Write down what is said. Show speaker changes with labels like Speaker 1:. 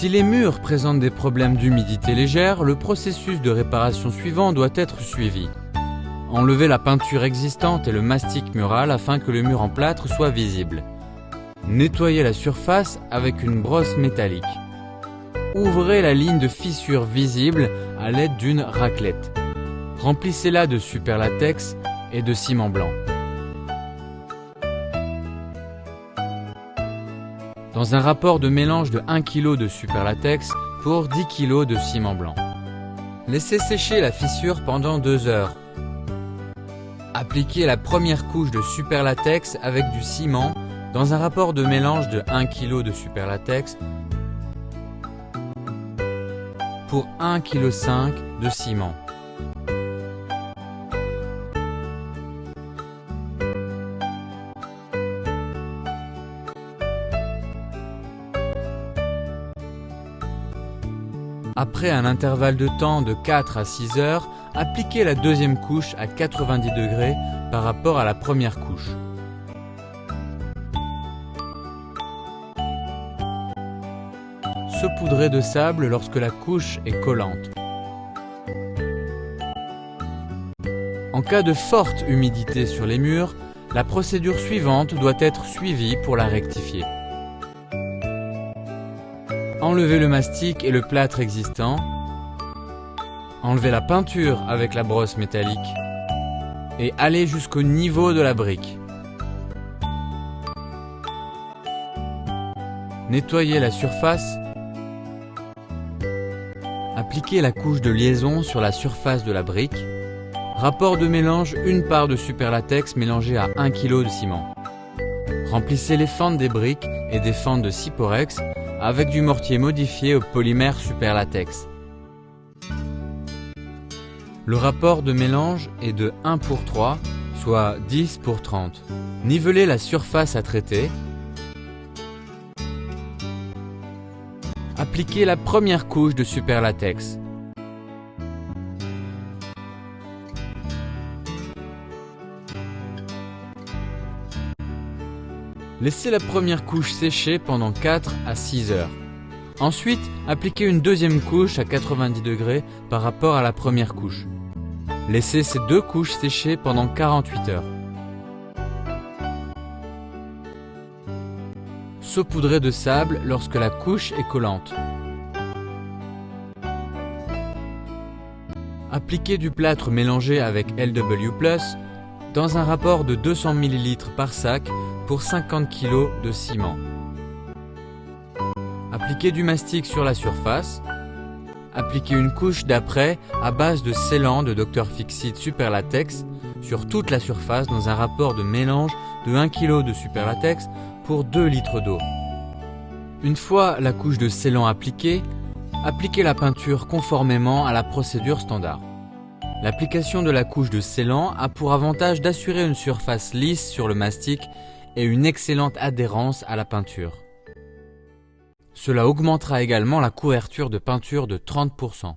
Speaker 1: Si les murs présentent des problèmes d'humidité légère, le processus de réparation suivant doit être suivi. Enlever la peinture existante et le mastic mural afin que le mur en plâtre soit visible. Nettoyer la surface avec une brosse métallique. Ouvrez la ligne de fissure visible à l'aide d'une raclette. Remplissez-la de super latex et de ciment blanc. Dans un rapport de mélange de 1 kg de super latex pour 10 kg de ciment blanc. Laissez sécher la fissure pendant 2 heures. Appliquez la première couche de super latex avec du ciment dans un rapport de mélange de 1 kg de super latex pour 1,5 kg de ciment. Après un intervalle de temps de 4 à 6 heures, appliquez la deuxième couche à 90 degrés par rapport à la première couche. Saupoudrez de sable lorsque la couche est collante. En cas de forte humidité sur les murs, la procédure suivante doit être suivie pour la rectifier. Enlevez le mastic et le plâtre existant. Enlevez la peinture avec la brosse métallique et allez jusqu'au niveau de la brique. Nettoyez la surface. Appliquez la couche de liaison sur la surface de la brique. Rapport de mélange, une part de super latex mélangée à 1 kg de ciment. Remplissez les fentes des briques et des fentes de Syporex avec du mortier modifié au polymère super latex. Le rapport de mélange est de 1:3, soit 10:30. Nivelez la surface à traiter. Appliquez la première couche de super latex. Laissez la première couche sécher pendant 4 à 6 heures. Ensuite, appliquez une deuxième couche à 90 degrés par rapport à la première couche. Laissez ces deux couches sécher pendant 48 heures. Saupoudrez de sable lorsque la couche est collante. Appliquez du plâtre mélangé avec LW+, dans un rapport de 200 ml par sac pour 50 kg de ciment. Appliquez du mastic sur la surface. Appliquez une couche d'après à base de scellant de Dr Fixit Super Latex sur toute la surface dans un rapport de mélange de 1 kg de super latex pour 2 litres d'eau. Une fois la couche de scellant appliquée, appliquez la peinture conformément à la procédure standard. L'application de la couche de scellant a pour avantage d'assurer une surface lisse sur le mastic et une excellente adhérence à la peinture. Cela augmentera également la couverture de peinture de 30%.